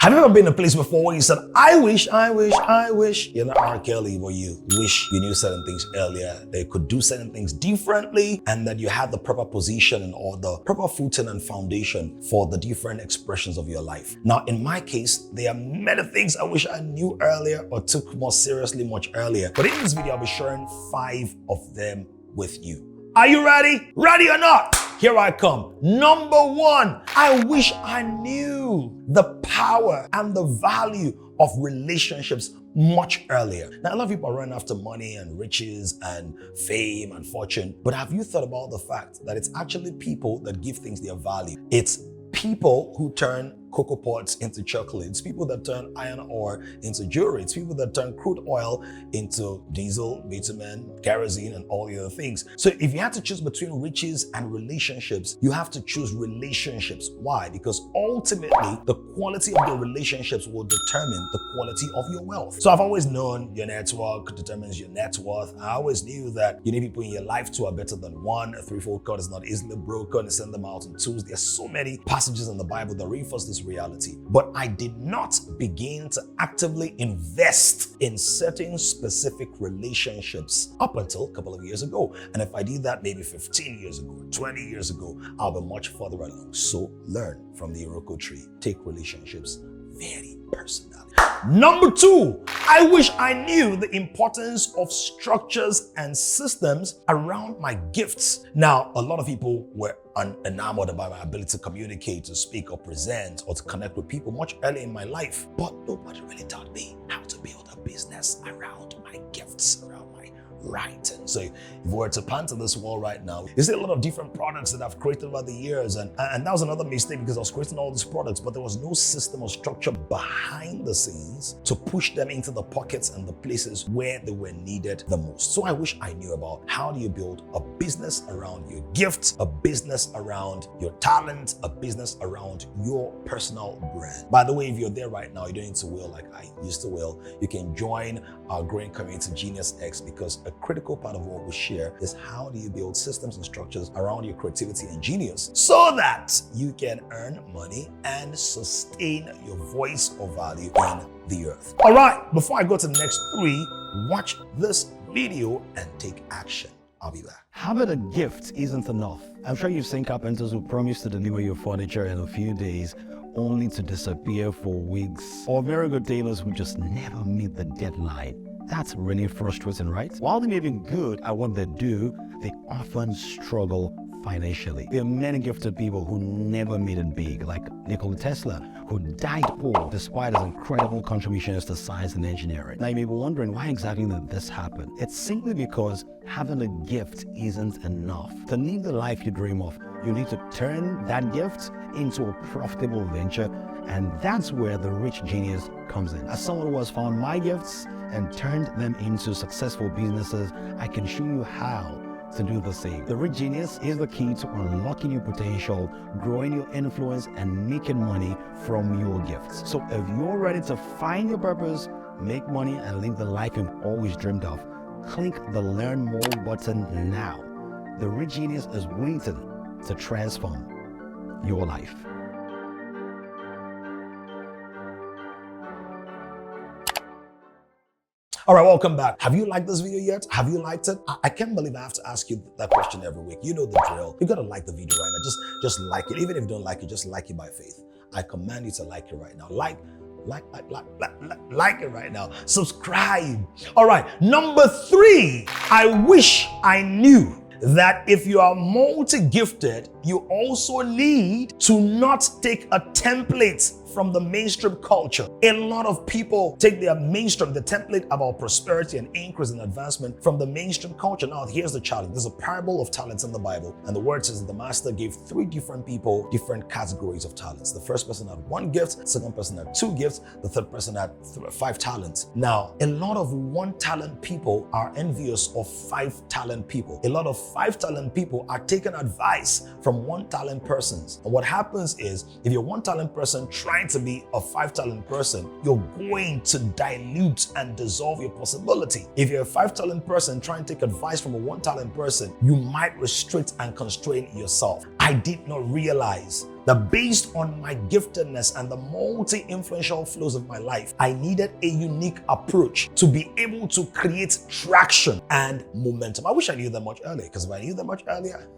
Have you ever been in a place before where you said, I wish you're not R. Kelly, but you wish you knew certain things earlier, that you could do certain things differently, and that you had the proper position or the proper footing and foundation for the different expressions of your life? Now, in my case, there are many things I wish I knew earlier or took more seriously much earlier. But in this video, I'll be sharing 5 of them with you. Are you ready? Ready or not? Here I come. Number 1, I wish I knew the power and the value of relationships much earlier. Now, a lot of people are running after money and riches and fame and fortune, but have you thought about the fact that it's actually people that give things their value? It's people who turn cocoa pods into chocolate. It's people that turn iron ore into jewelry. It's people that turn crude oil into diesel, bitumen, kerosene, and all the other things. So if you had to choose between riches and relationships, you have to choose relationships. Why? Because ultimately, the quality of the relationships will determine the quality of your wealth. So I've always known your network determines your net worth. I always knew that you need people in your life two are better than one. A threefold cord is not easily broken. Send them out in twos. There's so many passages in the Bible that reinforce this reality. But I did not begin to actively invest in certain specific relationships up until a couple of years ago. And if I did that maybe 15 years ago, 20 years ago, I'll be much further along. So learn from the Iroko tree. Take relationships very personally. Number 2, I wish I knew the importance of structures and systems around my gifts. Now, a lot of people were enamored about my ability to communicate, to speak or present or to connect with people much earlier in my life, but nobody really taught me how to build a business around my gifts, around my writing. So if we were to pan to this wall right now, you see a lot of different products that I've created over the years, and that was another mistake because I was creating all these products, but there was no system or structure behind the scenes to push them into the pockets and the places where they were needed the most. So I wish I knew about how do you build a business around your gifts, a business around your talent, a business around your personal brand. By the way, if you're there right now, you don't need to will like I used to will. You can join our growing community, Genius X, because a critical part of what we share is how do you build systems and structures around your creativity and genius so that you can earn money and sustain your voice or value in the earth. All right, before I go to the next 3, watch this video and take action. I'll be back. Having a gift isn't enough. I'm sure you've seen carpenters who promise to deliver your furniture in a few days only to disappear for weeks, or very good tailors who just never meet the deadline. That's really frustrating, right? While they may be good at what they do, they often struggle financially. There are many gifted people who never made it big, like Nikola Tesla, who died poor despite his incredible contributions to science and engineering. Now you may be wondering why exactly did this happen? It's simply because having a gift isn't enough. To live the life you dream of, you need to turn that gift into a profitable venture, and that's where the rich genius comes in. As someone who has found my gifts and turned them into successful businesses, I can show you how to do the same. The rich genius is the key to unlocking your potential, growing your influence, and making money from your gifts. So if you're ready to find your purpose, make money, and live the life you've always dreamed of, click the Learn More button now. The rich genius is waiting to transform your life. All right, welcome back. Have you liked this video yet? Have you liked it? I can't believe I have to ask you that question every week. You know the drill. You gotta like the video right now. Just like it. Even if you don't like it, just like it by faith. I command you to like it right now. Like it right now. Subscribe. All right, number 3, I wish I knew that if you are multi-gifted, you also need to not take a template from the mainstream culture. A lot of people take their mainstream, the template about prosperity and increase and advancement from the mainstream culture. Now, here's the challenge. There's a parable of talents in the Bible, and the word says that the master gave 3 different people different categories of talents. The first person had 1 gift, the second person had 2 gifts, the third person had 5 talents. Now, a lot of 1-talent people are envious of 5-talent people. A lot of 5-talent people are taking advice from 1-talent persons. And what happens is, if you're 1-talent person trying to be a 5-talent person, you're going to dilute and dissolve your possibility. If you're a 5-talent person trying to take advice from a 1-talent person, you might restrict and constrain yourself. I did not realize that based on my giftedness and the multi-influential flows of my life, I needed a unique approach to be able to create traction and momentum. I wish I knew that much earlier, because if I knew that much earlier,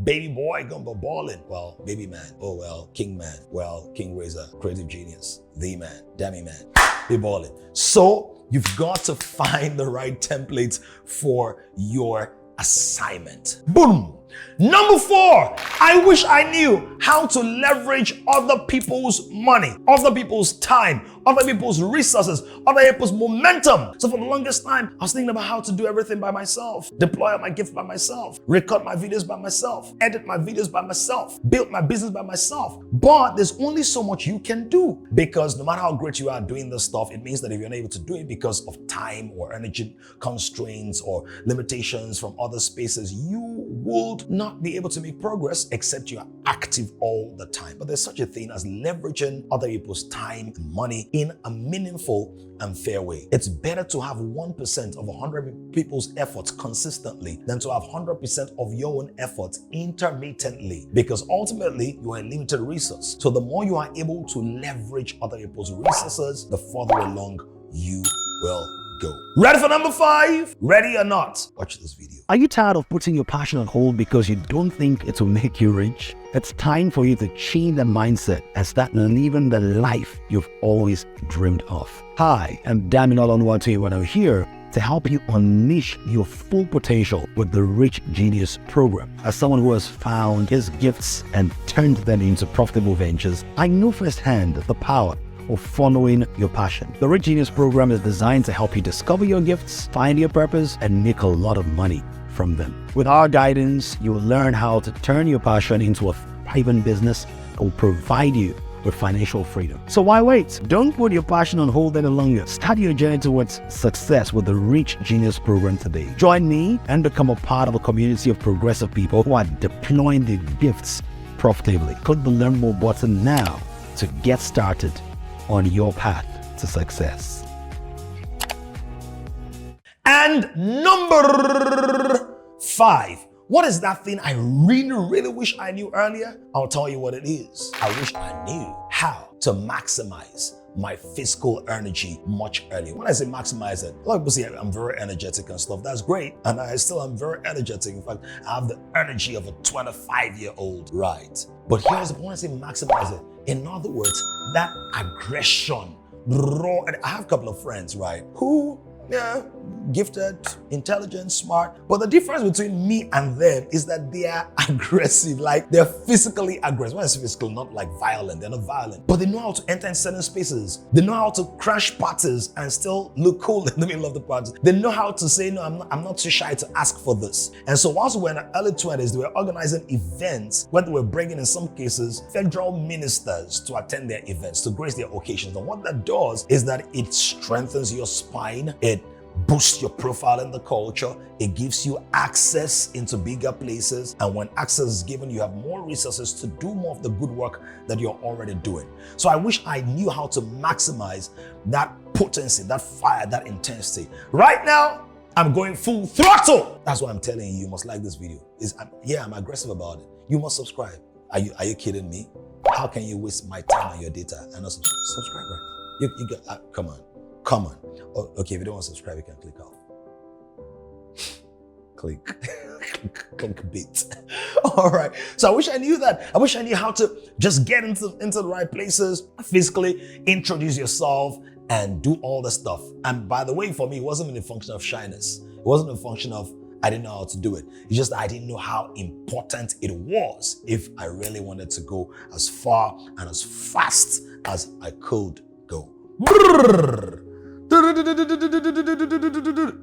baby boy gonna be balling. Well, baby man, oh well, king man, well, king razor, creative genius, the man, Dami man, be balling. So you've got to find the right templates for your assignment. Boom. Number 4, I wish I knew how to leverage other people's money, other people's time, other people's resources, other people's momentum. So for the longest time, I was thinking about how to do everything by myself, deploy my gift by myself, record my videos by myself, edit my videos by myself, build my business by myself. But there's only so much you can do, because no matter how great you are doing this stuff, it means that if you're unable to do it because of time or energy constraints or limitations from other spaces, you would not be able to make progress except you are active all the time. But there's such a thing as leveraging other people's time and money in a meaningful and fair way. It's better to have 1% of 100 people's efforts consistently than to have 100% of your own efforts intermittently, because ultimately you are a limited resource. So the more you are able to leverage other people's resources, the further along you will go. Ready for number 5? Ready or not? Watch this video. Are you tired of putting your passion on hold because you don't think it will make you rich? It's time for you to change that mindset and start living the life you've always dreamed of. Hi, I'm Damilola Oluwatoyinbo, and I'm here to help you unleash your full potential with the Rich Genius program. As someone who has found his gifts and turned them into profitable ventures, I know firsthand the power of following your passion. The Rich Genius program is designed to help you discover your gifts, find your purpose, and make a lot of money from them. With our guidance, you will learn how to turn your passion into a thriving business that will provide you with financial freedom. So why wait? Don't put your passion on hold any longer. Start your journey towards success with the Rich Genius program today. Join me and become a part of a community of progressive people who are deploying their gifts profitably. Click the Learn More button now to get started on your path to success. And number 5. What is that thing I really wish I knew earlier? I'll tell you what it is. I wish I knew how to maximize my physical energy much earlier. When I say maximize it, a lot of people say I'm very energetic and stuff. That's great. And I still am very energetic. In fact, I have the energy of a 25-year-old, right? But here's the point. When I say maximize it, in other words, that aggression, raw. And I have a couple of friends, right, who, yeah, gifted, intelligent, smart. But the difference between me and them is that they are aggressive, like they're physically aggressive. When I say physical, not like violent, they're not violent, but they know how to enter in certain spaces. They know how to crash parties and still look cool in the middle of the party. They know how to say, no, I'm not too shy to ask for this. And so whilst we were in our early 20s, they were organizing events where they were bringing in some cases federal ministers to attend their events, to grace their occasions. And what that does is that it strengthens your spine, it boosts your profile in the culture, it gives you access into bigger places, and when access is given, you have more resources to do more of the good work that you're already doing. So I wish I knew how to maximize that potency, that fire, that intensity. Right now, I'm going full throttle. That's why I'm telling you, you must like this video. I'm aggressive about it. You must subscribe. Are you kidding me? How can you waste my time and your data and not subscribe right now? You got, come on. Oh, okay, if you don't want to subscribe, you can click off. click bit. All right. So I wish I knew that. I wish I knew how to just get into the right places, physically introduce yourself and do all the stuff. And by the way, for me, it wasn't in a function of shyness. It wasn't a function of I didn't know how to do it. It's just that I didn't know how important it was if I really wanted to go as far and as fast as I could go.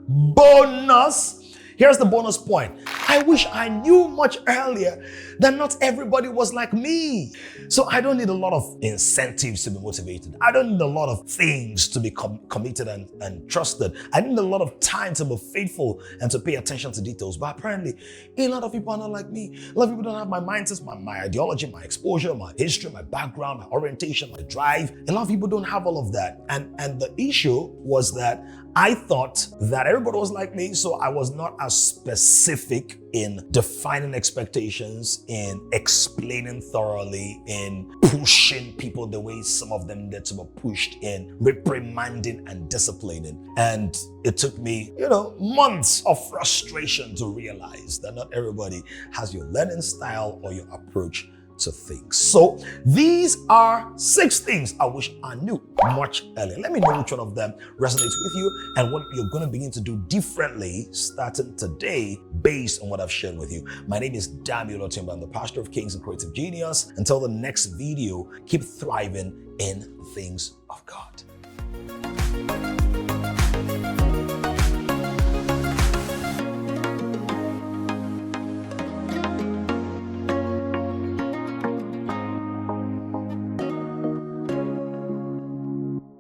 Bonus. Here's the bonus point. I wish I knew much earlier that not everybody was like me. So I don't need a lot of incentives to be motivated. I don't need a lot of things to be committed and trusted. I need a lot of time to be faithful and to pay attention to details. But apparently, a lot of people are not like me. A lot of people don't have my mindsets, my ideology, my exposure, my history, my background, my orientation, my drive. A lot of people don't have all of that. And the issue was that I thought that everybody was like me, so I was not as specific in defining expectations, in explaining thoroughly, in pushing people the way some of them need to be pushed, in reprimanding and disciplining. And it took me, months of frustration to realize that not everybody has your learning style or your approach to things. So these are 6 things I wish I knew much earlier. Let me know which one of them resonates with you and what you're going to begin to do differently starting today based on what I've shared with you. My name is Damilola Oluwatoyinbo. I'm the pastor of Kings and Creative Genius. Until the next video, keep thriving in the things of God.